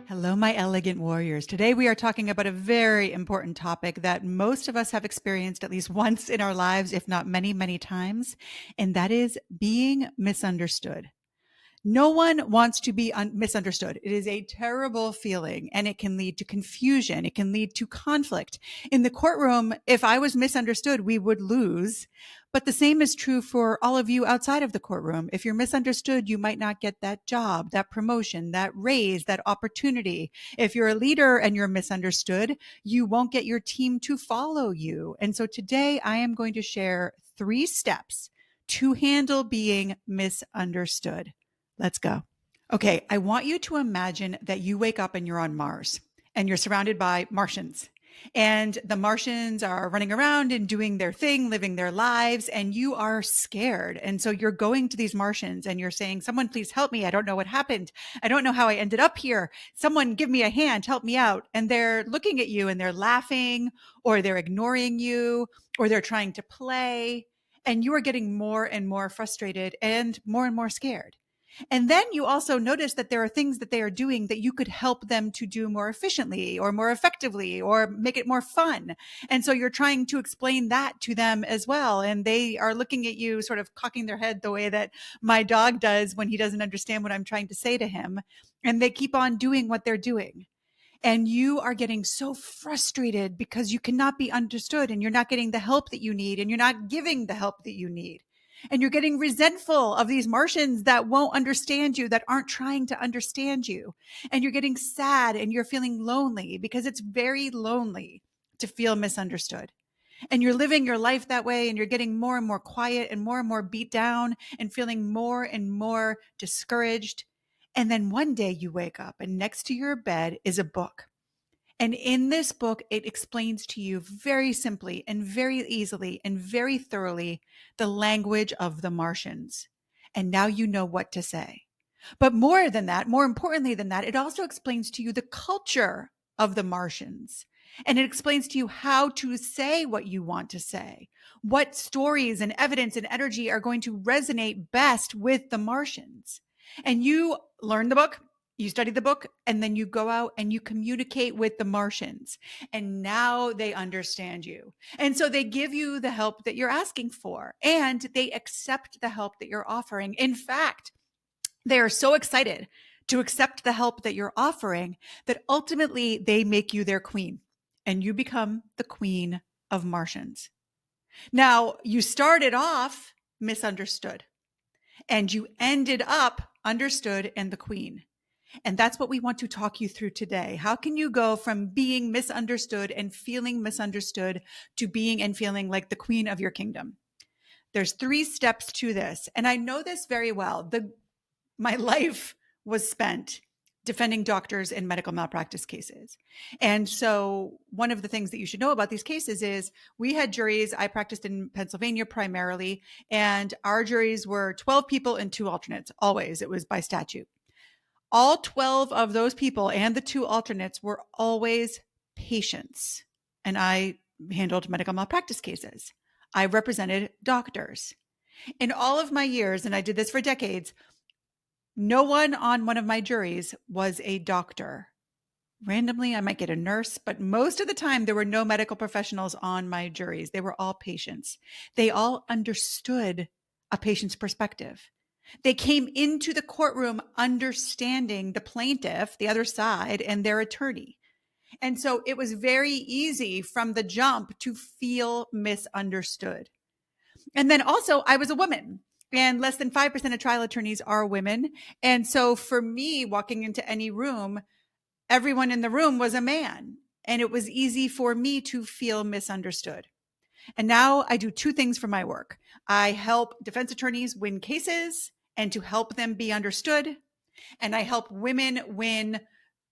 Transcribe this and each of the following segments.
Hello, my elegant warriors. Today we are talking about a very important topic that most of us have experienced at least once in our lives, if not many, many times, and that is being misunderstood. No one wants to be misunderstood. It is a terrible feeling and it can lead to confusion. It can lead to conflict. In the courtroom, if I was misunderstood, we would lose. But the same is true for all of you outside of the courtroom. If you're misunderstood, you might not get that job, that promotion, that raise, that opportunity. If you're a leader and you're misunderstood, you won't get your team to follow you. And so today I am going to share 3 steps to handle being misunderstood. Let's go. Okay, I want you to imagine that you wake up and you're on Mars and you're surrounded by Martians. And the Martians are running around and doing their thing, living their lives, and you are scared. And so you're going to these Martians and you're saying, "Someone please help me. I don't know what happened. I don't know how I ended up here. Someone give me a hand, help me out." And they're looking at you and they're laughing, or they're ignoring you, or they're trying to play. And you are getting more and more frustrated and more scared. And then you also notice that there are things that they are doing that you could help them to do more efficiently or more effectively or make it more fun. And so you're trying to explain that to them as well. And they are looking at you sort of cocking their head the way that my dog does when he doesn't understand what I'm trying to say to him. And they keep on doing what they're doing. And you are getting so frustrated because you cannot be understood and you're not getting the help that you need and you're not giving the help that you need. And you're getting resentful of these Martians that won't understand you, that aren't trying to understand you. And you're getting sad and you're feeling lonely because it's very lonely to feel misunderstood. And you're living your life that way and you're getting more and more quiet and more beat down and feeling more and more discouraged. And then one day you wake up and next to your bed is a book. And in this book, it explains to you very simply and very easily and very thoroughly the language of the Martians. And now you know what to say. But more than that, more importantly than that, it also explains to you the culture of the Martians. And it explains to you how to say what you want to say, what stories and evidence and energy are going to resonate best with the Martians. And you learn the book, you study the book, and then you go out and you communicate with the Martians. And now they understand you. And so they give you the help that you're asking for, and they accept the help that you're offering. In fact, they are so excited to accept the help that you're offering that ultimately they make you their queen and you become the queen of Martians. Now, you started off misunderstood and you ended up understood and the queen. And that's what we want to talk you through today. How can you go from being misunderstood and feeling misunderstood to being and feeling like the queen of your kingdom? There's 3 steps to this. And I know this very well. My life was spent defending doctors in medical malpractice cases. And so one of the things that you should know about these cases is we had juries. I practiced in Pennsylvania primarily, and our juries were 12 people and 2 alternates. Always. It was by statute. All 12 of those people and the 2 alternates were always patients. And I handled medical malpractice cases. I represented doctors. In all of my years, and I did this for decades, no one on one of my juries was a doctor. Randomly, I might get a nurse, but most of the time there were no medical professionals on my juries. They were all patients. They all understood a patient's perspective. They came into the courtroom understanding the plaintiff, the other side, and their attorney. And so it was very easy from the jump to feel misunderstood. And then also, I was a woman. And less than 5% of trial attorneys are women. And so for me, walking into any room, everyone in the room was a man. And it was easy for me to feel misunderstood. And now I do 2 things for my work. I help defense attorneys win cases and to help them be understood. And I help women win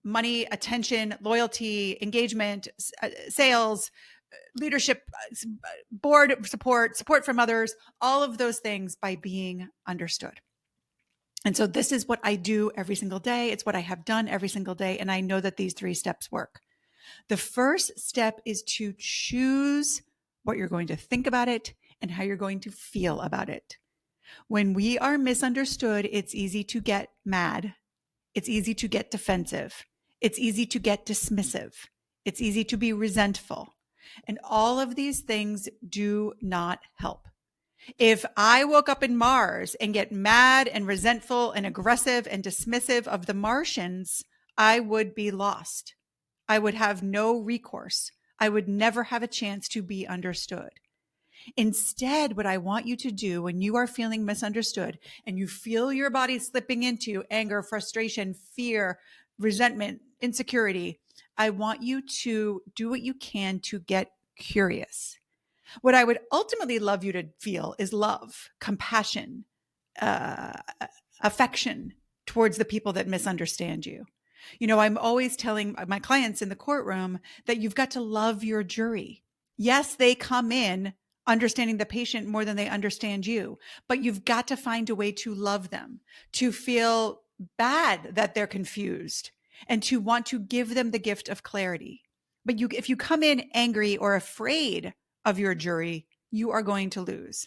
money, attention, loyalty, engagement, sales, leadership, board support from others, all of those things by being understood. And so this is what I do every single day. It's what I have done every single day. And I know that these 3 steps work. The first step is to choose what you're going to think about it and how you're going to feel about it. When we are misunderstood, it's easy to get mad. It's easy to get defensive. It's easy to get dismissive. It's easy to be resentful. And all of these things do not help. If I woke up in Mars and get mad and resentful and aggressive and dismissive of the Martians, I would be lost. I would have no recourse. I would never have a chance to be understood. Instead, what I want you to do when you are feeling misunderstood and you feel your body slipping into anger, frustration, fear, resentment, insecurity, I want you to do what you can to get curious. What I would ultimately love you to feel is love, compassion, uh, affection towards the people that misunderstand you. You know, I'm always telling my clients in the courtroom that you've got to love your jury. Yes, they come in understanding the patient more than they understand you, but you've got to find a way to love them, to feel bad that they're confused, and to want to give them the gift of clarity. But if you come in angry or afraid of your jury, you are going to lose.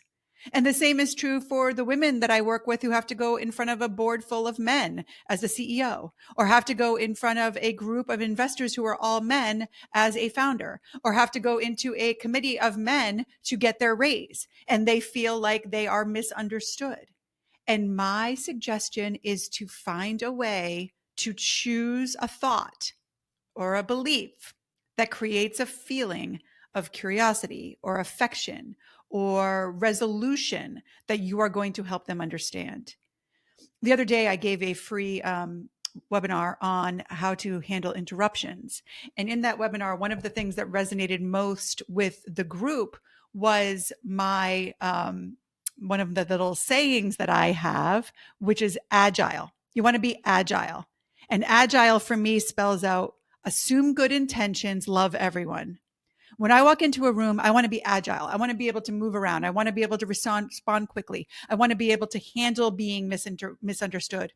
And the same is true for the women that I work with who have to go in front of a board full of men as the CEO, or have to go in front of a group of investors who are all men as a founder, or have to go into a committee of men to get their raise. And they feel like they are misunderstood. And my suggestion is to find a way to choose a thought or a belief that creates a feeling of curiosity or affection or resolution that you are going to help them understand. The other day, I gave a free webinar on how to handle interruptions. And in that webinar, one of the things that resonated most with the group was my one of the little sayings that I have, which is agile. You want to be agile. And agile for me spells out assume good intentions, love everyone. When I walk into a room, I want to be agile. I want to be able to move around. I want to be able to respond quickly. I want to be able to handle being misunderstood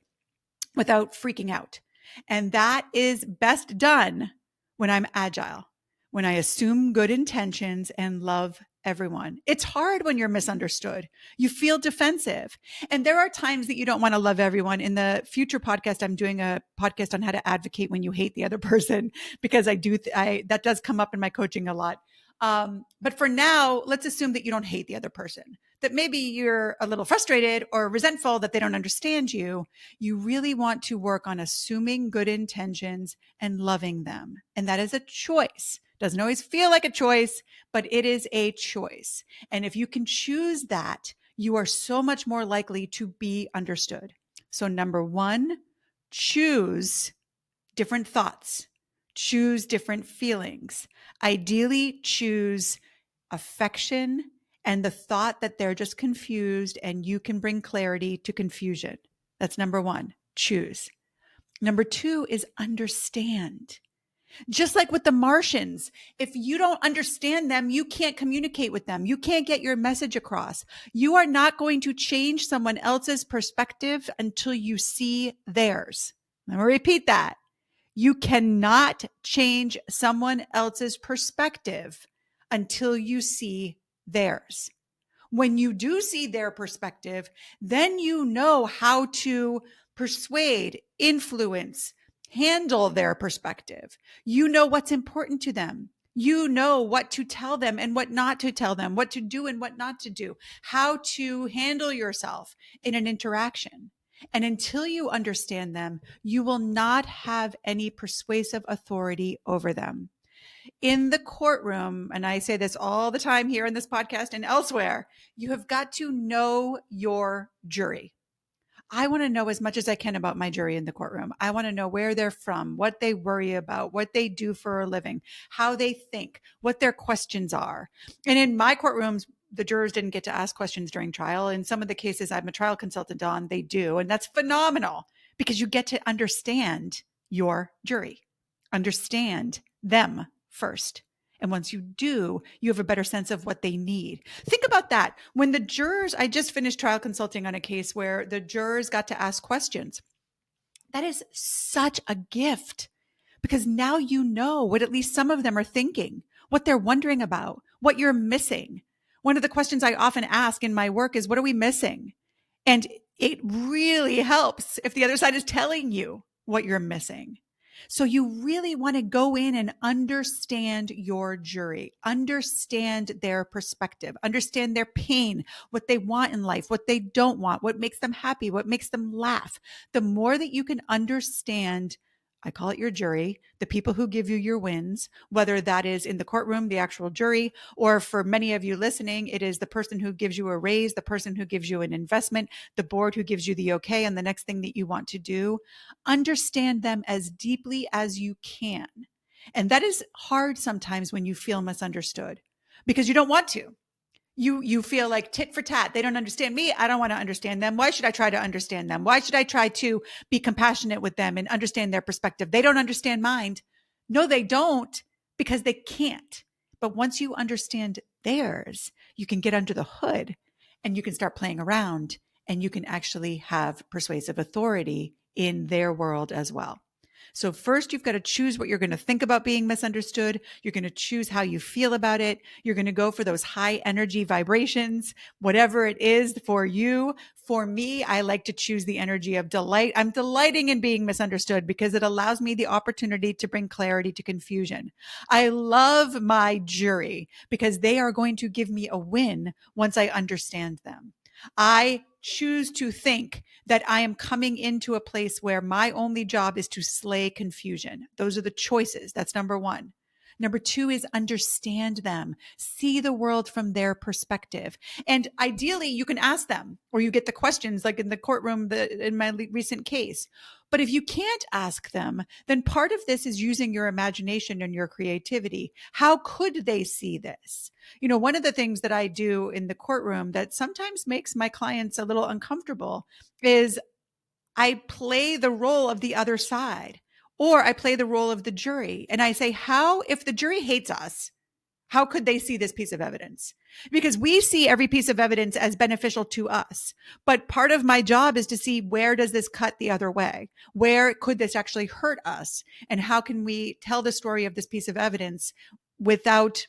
without freaking out. And that is best done when I'm agile, when I assume good intentions and love everyone. It's hard when you're misunderstood. You feel defensive. And there are times that you don't want to love everyone. In the future podcast, I'm doing a podcast on how to advocate when you hate the other person, because that does come up in my coaching a lot. But for now, let's assume that you don't hate the other person, that maybe you're a little frustrated or resentful that they don't understand you. You really want to work on assuming good intentions and loving them. And that is a choice. Doesn't always feel like a choice, but it is a choice. And if you can choose that, you are so much more likely to be understood. So number one, choose different thoughts, choose different feelings. Ideally, choose affection and the thought that they're just confused and you can bring clarity to confusion. That's number one, choose. Number two is understand. Just like with the Martians, if you don't understand them, you can't communicate with them. You can't get your message across. You are not going to change someone else's perspective until you see theirs. I'm going to repeat that. You cannot change someone else's perspective until you see theirs. When you do see their perspective, then you know how to persuade, influence, handle their perspective. You know what's important to them. You know what to tell them and what not to tell them, what to do and what not to do, how to handle yourself in an interaction. And until you understand them, you will not have any persuasive authority over them. In the courtroom, and I say this all the time here in this podcast and elsewhere, you have got to know your jury. I want to know as much as I can about my jury in the courtroom. I want to know where they're from, what they worry about, what they do for a living, how they think, what their questions are. And in my courtrooms, the jurors didn't get to ask questions during trial. In some of the cases I'm a trial consultant on, they do. And that's phenomenal because you get to understand your jury, understand them first. And once you do, you have a better sense of what they need. Think about that. When the jurors, I just finished trial consulting on a case where the jurors got to ask questions. That is such a gift because now you know what at least some of them are thinking, what they're wondering about, what you're missing. One of the questions I often ask in my work is, what are we missing? And it really helps if the other side is telling you what you're missing. So you really want to go in and understand your jury, understand their perspective, understand their pain, what they want in life, what they don't want, what makes them happy, what makes them laugh. The more that you can understand, I call it your jury, the people who give you your wins, whether that is in the courtroom, the actual jury, or for many of you listening, it is the person who gives you a raise, the person who gives you an investment, the board who gives you the okay on the next thing that you want to do. Understand them as deeply as you can. And that is hard sometimes when you feel misunderstood because you don't want to. You feel like tit for tat. They don't understand me. I don't want to understand them. Why should I try to understand them? Why should I try to be compassionate with them and understand their perspective? They don't understand mine. No, they don't, because they can't. But once you understand theirs, you can get under the hood and you can start playing around and you can actually have persuasive authority in their world as well. So first, you've got to choose what you're going to think about being misunderstood. You're going to choose how you feel about it. You're going to go for those high energy vibrations, whatever it is for you. For me, I like to choose the energy of delight. I'm delighting in being misunderstood because it allows me the opportunity to bring clarity to confusion. I love my jury because they are going to give me a win once I understand them. I choose to think that I am coming into a place where my only job is to slay confusion. Those are the choices. That's number one. Number two is understand them, see the world from their perspective. And ideally, you can ask them or you get the questions like in the courtroom in my recent case. But if you can't ask them, then part of this is using your imagination and your creativity. How could they see this? One of the things that I do in the courtroom that sometimes makes my clients a little uncomfortable is I play the role of the other side or I play the role of the jury. And I say, if the jury hates us, how could they see this piece of evidence? Because we see every piece of evidence as beneficial to us. But part of my job is to see where does this cut the other way? Where could this actually hurt us? And how can we tell the story of this piece of evidence without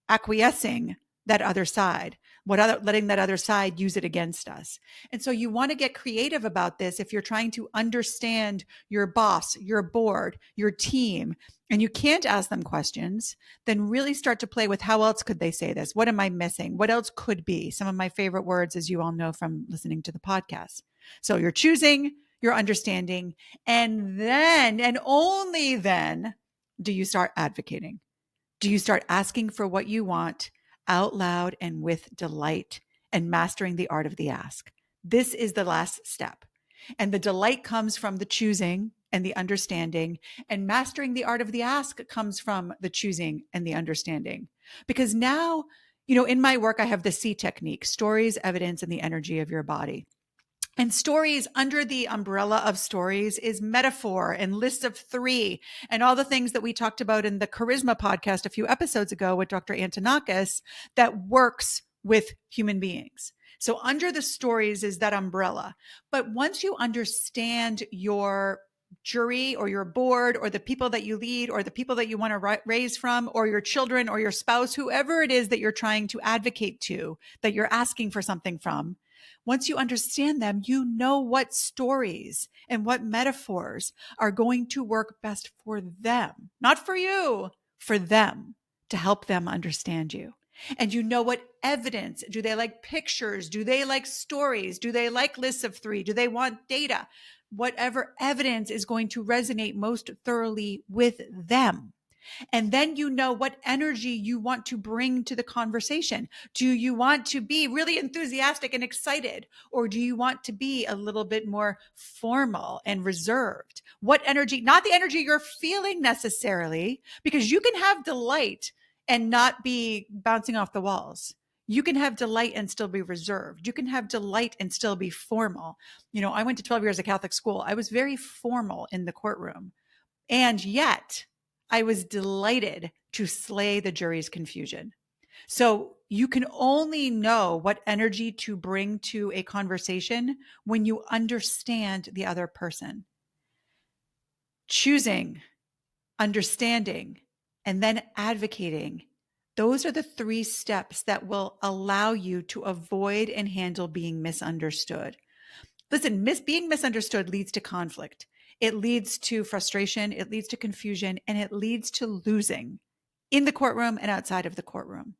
acquiescing that other side, letting that other side use it against us. And so you want to get creative about this if you're trying to understand your boss, your board, your team, and you can't ask them questions, then really start to play with how else could they say this? What am I missing? What else could be? Some of my favorite words, as you all know from listening to the podcast. So you're choosing, you're understanding, and then, and only then, do you start advocating. Do you start asking for what you want out loud and with delight and mastering the art of the ask? This is the last step. And the delight comes from the choosing and the understanding, and mastering the art of the ask comes from the choosing and the understanding. Because now, in my work, I have the C technique: stories, evidence, and the energy of your body. And stories, under the umbrella of stories, is metaphor and lists of three and all the things that we talked about in the Charisma podcast a few episodes ago with Dr. Antonakis that works with human beings. So under the stories is that umbrella. But once you understand your jury or your board or the people that you lead or the people that you want to raise from or your children or your spouse, whoever it is that you're trying to advocate to, that you're asking for something from, once you understand them, you know what stories and what metaphors are going to work best for them, not for you, for them, to help them understand you. And you know what evidence. Do they like pictures? Do they like stories? Do they like lists of three? Do they want data? Whatever evidence is going to resonate most thoroughly with them. And then you know what energy you want to bring to the conversation. Do you want to be really enthusiastic and excited? Or do you want to be a little bit more formal and reserved? What energy, not the energy you're feeling necessarily, because you can have delight and not be bouncing off the walls. You can have delight and still be reserved. You can have delight and still be formal. I went to 12 years of Catholic school. I was very formal in the courtroom. And yet I was delighted to slay the jury's confusion. So you can only know what energy to bring to a conversation when you understand the other person. Choosing, understanding, and then advocating. Those are the three steps that will allow you to avoid and handle being misunderstood. Listen, being misunderstood leads to conflict. It leads to frustration. It leads to confusion, and it leads to losing in the courtroom and outside of the courtroom.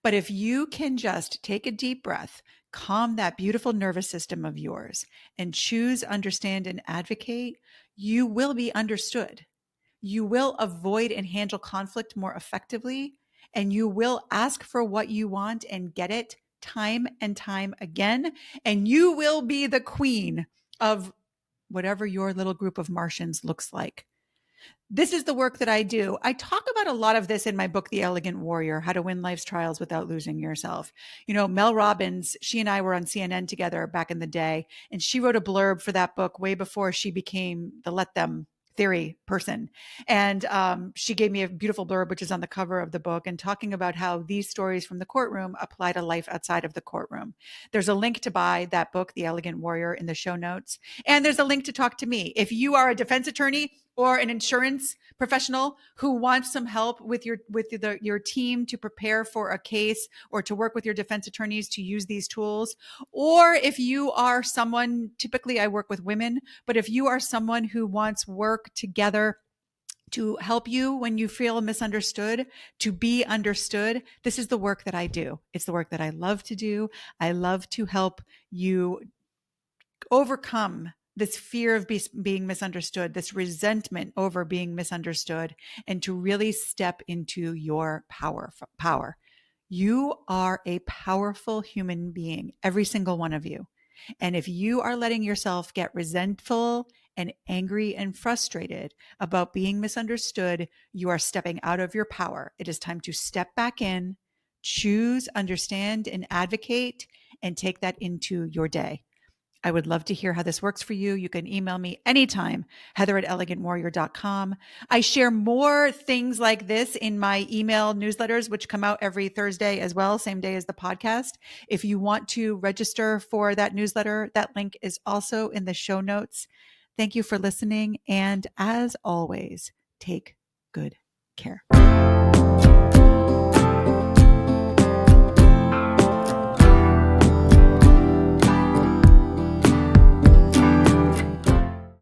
But if you can just take a deep breath, calm that beautiful nervous system of yours, and choose, understand, and advocate, you will be understood. You will avoid and handle conflict more effectively, and you will ask for what you want and get it time and time again. And you will be the queen of whatever your little group of Martians looks like. This is the work that I do. I talk about a lot of this in my book, The Elegant Warrior, How to Win Life's Trials Without Losing Yourself. You know, Mel Robbins, she and I were on CNN together back in the day, and she wrote a blurb for that book way before she became the Let Them theory person. And she gave me a beautiful blurb, which is on the cover of the book, and talking about how these stories from the courtroom apply to life outside of the courtroom. There's a link to buy that book, The Elegant Warrior, in the show notes. And there's a link to talk to me. If you are a defense attorney or an insurance professional who wants some help with your team to prepare for a case or to work with your defense attorneys to use these tools, or if you are someone, typically I work with women, but if you are someone who wants work together to help you when you feel misunderstood, to be understood, this is the work that I do. It's the work that I love to do. I love to help you overcome this fear of being misunderstood, this resentment over being misunderstood, and to really step into your power. You are a powerful human being, every single one of you. And if you are letting yourself get resentful and angry and frustrated about being misunderstood, you are stepping out of your power. It is time to step back in, choose, understand, and advocate, and take that into your day. I would love to hear how this works for you. You can email me anytime, heather@elegantwarrior.com. I share more things like this in my email newsletters, which come out every Thursday as well, same day as the podcast. If you want to register for that newsletter, that link is also in the show notes. Thank you for listening. And as always, take good care.